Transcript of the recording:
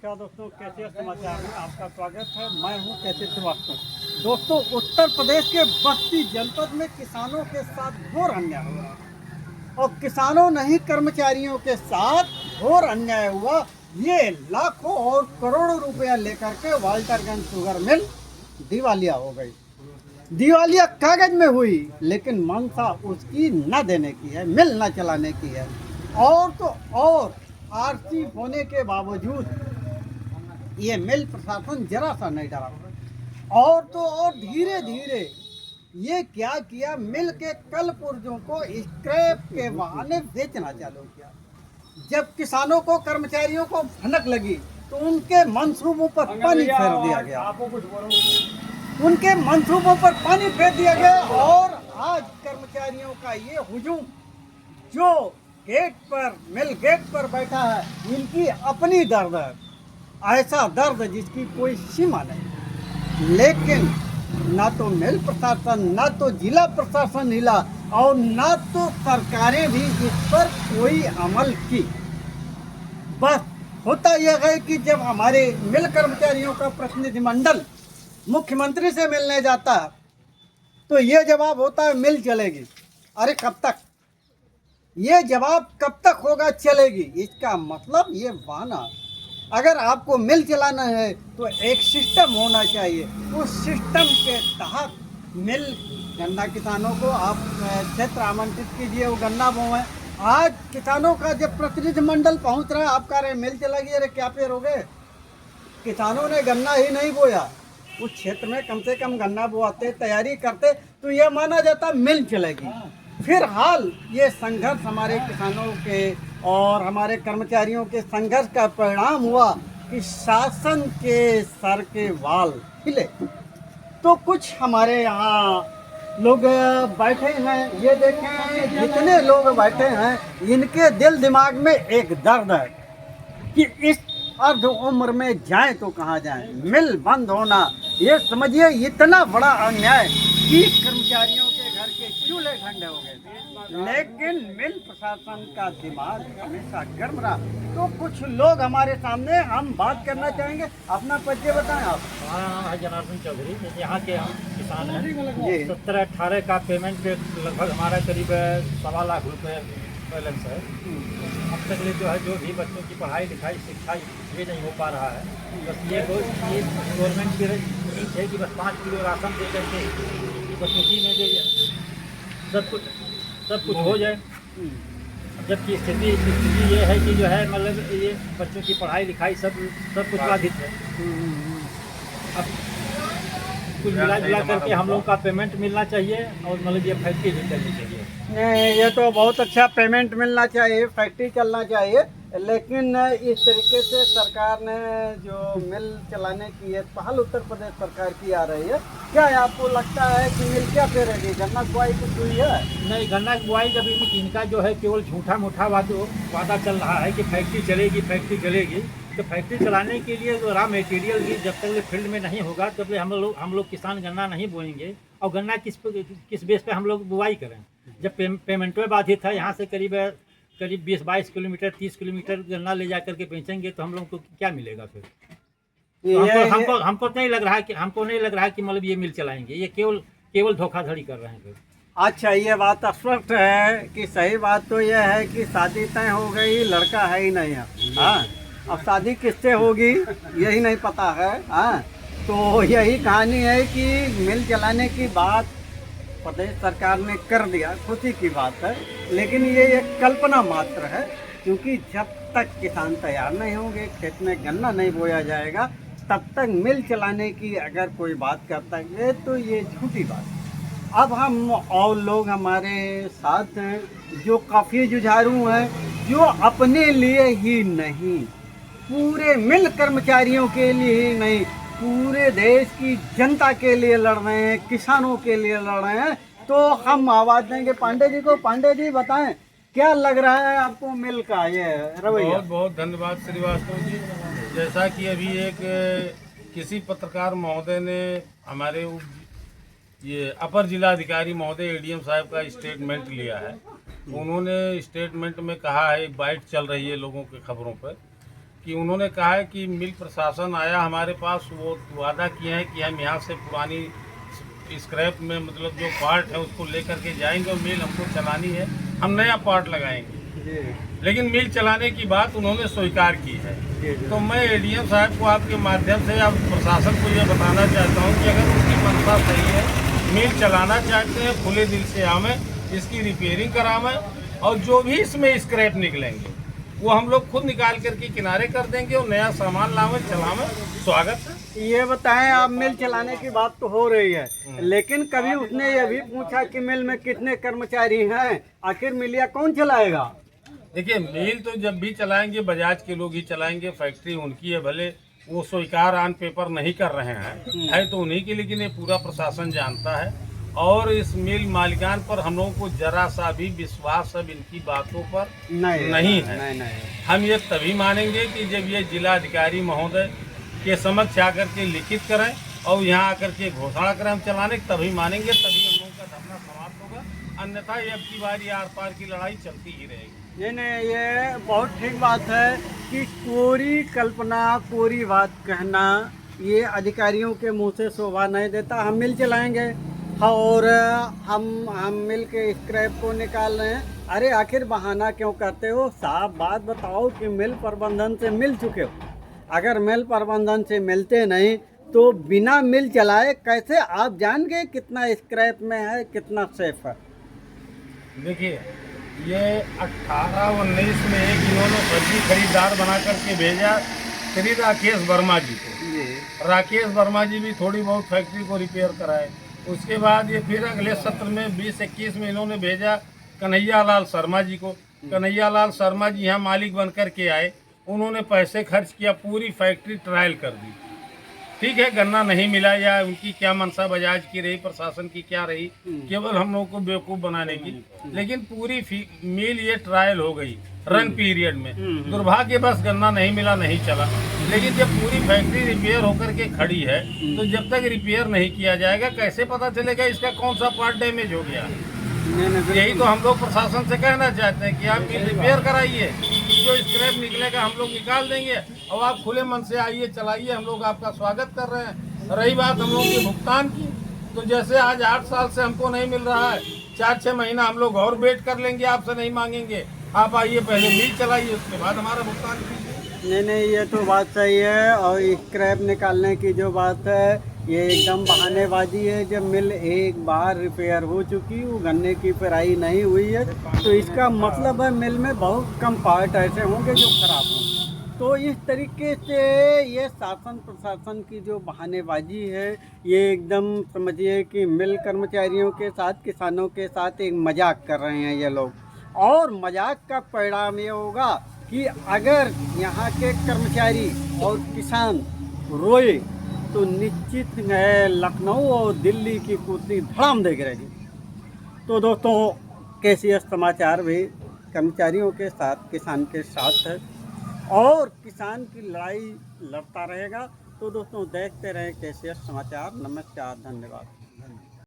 नमस्कार दोस्तों, कैसे समाचार में आपका स्वागत है। मैं हूं कैसे श्रीवास्तव। दोस्तों, उत्तर प्रदेश के बस्ती जनपद में किसानों के साथ घोर अन्याय हो रहा है और किसानों नहीं कर्मचारियों के साथ घोर अन्याय हुआ। ये लाखों और करोड़ों रुपया लेकर के वाल्टरगंज शुगर मिल दिवालिया हो गई। दिवालिया कागज में हुई, लेकिन मंशा उसकी न देने की है, मिल न चलाने की है। और तो और आरसी होने के बावजूद ये मिल प्रशासन जरा सा नहीं डरा। और तो और धीरे धीरे ये क्या किया, मिल के कल पुर्जों को स्क्रैप के बहाने बेचना चालू किया। जब किसानों को कर्मचारियों को भनक लगी तो उनके मंसूबों पर पानी फेर दिया गया। उनके मंसूबों पर पानी फेर दिया गया और आज कर्मचारियों का ये हुजूम जो गेट पर, मिल गेट पर बैठा है, इनकी अपनी दर्द है, ऐसा दर्द जिसकी कोई सीमा नहीं। लेकिन ना तो मिल प्रशासन, ना तो जिला प्रशासन हिला और ना तो सरकारें भी इस पर कोई अमल की। बस होता यह है कि जब हमारे मिल कर्मचारियों का प्रतिनिधिमंडल मुख्यमंत्री से मिलने जाता है तो ये जवाब होता है मिल चलेगी। अरे कब तक? ये जवाब कब तक होगा चलेगी? इसका मतलब ये बहाना। अगर आपको मिल चलाना है तो एक सिस्टम होना चाहिए। उस सिस्टम के तहत मिल गन्ना किसानों को आप क्षेत्र आमंत्रित कीजिए, वो गन्ना बोए। आज किसानों का जब प्रतिनिधिमंडल पहुंच रहा है, आप कह रहे मिल चलेगी, अरे क्या पेड़ हो गए? किसानों ने गन्ना ही नहीं बोया, उस क्षेत्र में कम से कम गन्ना बोआते, तैयारी करते तो यह माना जाता मिल चलेगी। फिर हाल ये संघर्ष हमारे किसानों के और हमारे कर्मचारियों के संघर्ष का परिणाम हुआ कि शासन के सर के वाल हिले। तो कुछ हमारे यहाँ लोग बैठे हैं, ये देखें जितने लोग बैठे हैं इनके दिल दिमाग में एक दर्द है कि इस अर्ध उम्र में जाएं तो कहाँ जाएं। मिल बंद होना, ये समझिए इतना बड़ा अन्याय कि कर्मचारियों के घर के चूल्हे ठंडे हो गए। लेकिन मिल प्रशासन का दिमाग हमेशा गर्म रहा। तो कुछ लोग हमारे सामने, हम बात करना चाहेंगे। अपना परिचय बताएं आप। हमारा नाम है जनार्दन चौधरी, यहाँ के हम किसान हैं। 17-18 का पेमेंट पे लगभग हमारा करीब 1.25 लाख रुपए बैलेंस है। अब तक जो है जो भी बच्चों की पढ़ाई लिखाई शिक्षा ये नहीं हो पा रहा है। बस ये गवर्नमेंट की नीति है कि बस 5 किलो राशन दे करके बस उसी में जो सब कुछ हो जाए। जबकि स्थिति ये है कि जो है मतलब ये बच्चों की पढ़ाई लिखाई सब कुछ बाधित है। अब कुल मिला करके हम लोग का पेमेंट मिलना चाहिए और मतलब ये फैक्ट्री भी चलनी चाहिए। नहीं, ये तो बहुत अच्छा पेमेंट मिलना चाहिए, फैक्ट्री चलना चाहिए। लेकिन इस तरीके से सरकार ने जो मिल चलाने की ये पहल उत्तर प्रदेश सरकार की आ रही है, क्या आपको लगता है कि मिल क्या करेगी? गन्ना बुआई कुछ हुई है? नहीं, गन्ना की बुआई जब इनका जो है केवल झूठा मूठा वादा चल रहा है कि फैक्ट्री चलेगी। तो फैक्ट्री चलाने के लिए जो रॉ मटेरियल भी जब तक फील्ड में नहीं होगा तब तक हम लोग किसान गन्ना नहीं बोएंगे। और गन्ना किस बेस पे हम लोग बुआई करें? जब पेमेंट में बाधित है, यहाँ से करीब 20-22 किलोमीटर 30 किलोमीटर गन्ना ले जाकर के बेचेंगे तो हम लोग को क्या मिलेगा फिर? तो हमको नहीं लग रहा है कि मतलब ये मिल चलाएंगे। ये केवल धोखाधड़ी कर रहे हैं फिर। अच्छा, ये बात स्पष्ट है कि सही बात तो यह है कि शादी तय हो गई, लड़का है ही नहीं है। हाँ, अब शादी किससे होगी यही नहीं पता है। हाँ, तो यही कहानी है कि मिल चलाने की बात प्रदेश सरकार ने कर दिया, खुशी की बात है। लेकिन ये एक कल्पना मात्र है, क्योंकि जब तक किसान तैयार नहीं होंगे, खेत में गन्ना नहीं बोया जाएगा, तब तक मिल चलाने की अगर कोई बात करता है तो ये झूठी बात है। अब हम और लोग हमारे साथ हैं जो काफ़ी जुझारू हैं, जो अपने लिए ही नहीं, पूरे मिल कर्मचारियों के लिए ही नहीं, पूरे देश की जनता के लिए लड़ रहे हैं, किसानों के लिए लड़ रहे हैं। तो हम आवाज़ देंगे पांडे जी को। पांडे जी बताएं, क्या लग रहा है आपको मिल का ये रवैया? बहुत बहुत धन्यवाद श्रीवास्तव जी। जैसा कि अभी एक किसी पत्रकार महोदय ने हमारे ये अपर जिलाधिकारी महोदय एडीएम साहब का स्टेटमेंट लिया है। उन्होंने स्टेटमेंट में कहा है, बाइट चल रही है लोगों के खबरों पर कि उन्होंने कहा है कि मिल प्रशासन आया हमारे पास, वो वादा किए हैं कि हम यहाँ से पुरानी स्क्रैप में मतलब जो पार्ट है उसको लेकर के जाएंगे और मिल हमको चलानी है, हम नया पार्ट लगाएंगे। लेकिन मिल चलाने की बात उन्होंने स्वीकार की है। तो मैं एडीएम साहब को आपके माध्यम से आप प्रशासन को ये बताना चाहता हूँ कि अगर उनकी मनसा सही है, मिल चलाना चाहते हैं, खुले दिल से आवें, इसकी रिपेयरिंग करावें और जो भी इसमें स्क्रैप निकलेंगे वो हम लोग खुद निकाल करके किनारे कर देंगे और नया सामान लावें, चलावें। स्वागत है। ये बताएं, आप मिल चलाने की बात तो हो रही है, लेकिन कभी उसने ये भी पूछा कि मिल में कितने कर्मचारी हैं, आखिर मिलिया कौन चलाएगा? देखिए, मिल तो जब भी चलाएंगे बजाज के लोग ही चलाएंगे, फैक्ट्री उनकी है, भले वो स्वीकार ऑन पेपर नहीं कर रहे हैं, है तो उन्हीं की, लेकिन ये पूरा प्रशासन जानता है। और इस मिल मालिकान पर हम लोगों को जरा सा भी विश्वास अब इनकी बातों पर नहीं है। नहीं। हम ये तभी मानेंगे कि जब ये जिलाधिकारी महोदय के समक्ष आकर के लिखित करें और यहाँ आकर के घोषणा करें हम चलाने, तभी मानेंगे, तभी हम लोगों का धरना समाप्त होगा। अन्यथा ये अब की बारी आर पार की लड़ाई चलती ही रहेगी। नहीं, ये बहुत ठीक बात है कि कोरी कल्पना, कोरी बात कहना ये अधिकारियों के मुंह से शोभा नहीं देता। हम मिल चलाएंगे और हम मिल के स्क्रैप को निकाल रहे हैं। अरे आखिर बहाना क्यों करते हो? साफ बात बताओ कि मिल प्रबंधन से मिल चुके हो। अगर मिल प्रबंधन से मिलते नहीं तो बिना मिल चलाए कैसे आप जान गए कितना स्क्रैप में है, कितना सेफ है? देखिए, ये 18-19 में एक इन्होंने फर्जी खरीदार बना करके भेजा श्री राकेश वर्मा जी को। राकेश वर्मा जी भी थोड़ी बहुत फैक्ट्री को रिपेयर कराए। उसके बाद ये फिर अगले सत्र में 20-21 में इन्होंने भेजा कन्हैया लाल शर्मा जी को। कन्हैया लाल शर्मा जी यहाँ मालिक बन कर के आए, उन्होंने पैसे खर्च किया, पूरी फैक्ट्री ट्रायल कर दी। ठीक है, गन्ना नहीं मिला या उनकी क्या मनसा बजाज की रही, प्रशासन की क्या रही, केवल हम लोगों को बेवकूफ़ बनाने की, लेकिन पूरी मिल ये ट्रायल हो गई रन पीरियड में। दुर्भाग्य बस गन्ना नहीं मिला, नहीं चला। लेकिन जब पूरी फैक्ट्री रिपेयर होकर के खड़ी है तो जब तक रिपेयर नहीं किया जाएगा कैसे पता चलेगा इसका कौन सा पार्ट डैमेज हो गया? यही तो हम लोग प्रशासन से कहना चाहते हैं कि आप मिल रिपेयर कराइए, जो स्क्रैप निकलेगा हम लोग निकाल देंगे और आप खुले मन से आइए, चलाइए, हम लोग आपका स्वागत कर रहे हैं। रही बात हम लोग के भुगतान की, तो जैसे आज 8 साल से हमको नहीं मिल रहा है, 4-6 महीना हम लोग और वेट कर लेंगे, आपसे नहीं मांगेंगे। आप आइए, पहले मिल चलाइए, उसके बाद हमारा भुगतान कीजिए। नहीं, ये तो बात सही है। और स्क्रैप निकालने की जो बात है ये एकदम बहानेबाजी है। जब मिल एक बार रिपेयर हो चुकी, वो गन्ने की पेराई नहीं हुई है, तो इसका मतलब है मिल में बहुत कम पार्ट ऐसे होंगे जो खराब हों। तो इस तरीके से ये शासन प्रशासन की जो बहानेबाजी है, ये एकदम समझिए कि मिल कर्मचारियों के साथ, किसानों के साथ एक मजाक कर रहे हैं ये लोग। और मजाक का परिणाम ये होगा कि अगर यहाँ के कर्मचारी और किसान रोए तो निश्चित है लखनऊ और दिल्ली की कुर्सी धड़ाम दे गिरेगी। तो दोस्तों, केसीएस समाचार भी कर्मचारियों के साथ, किसान के साथ है और किसान की लड़ाई लड़ता रहेगा। तो दोस्तों, देखते रहें केसीएस समाचार। नमस्कार, धन्यवाद।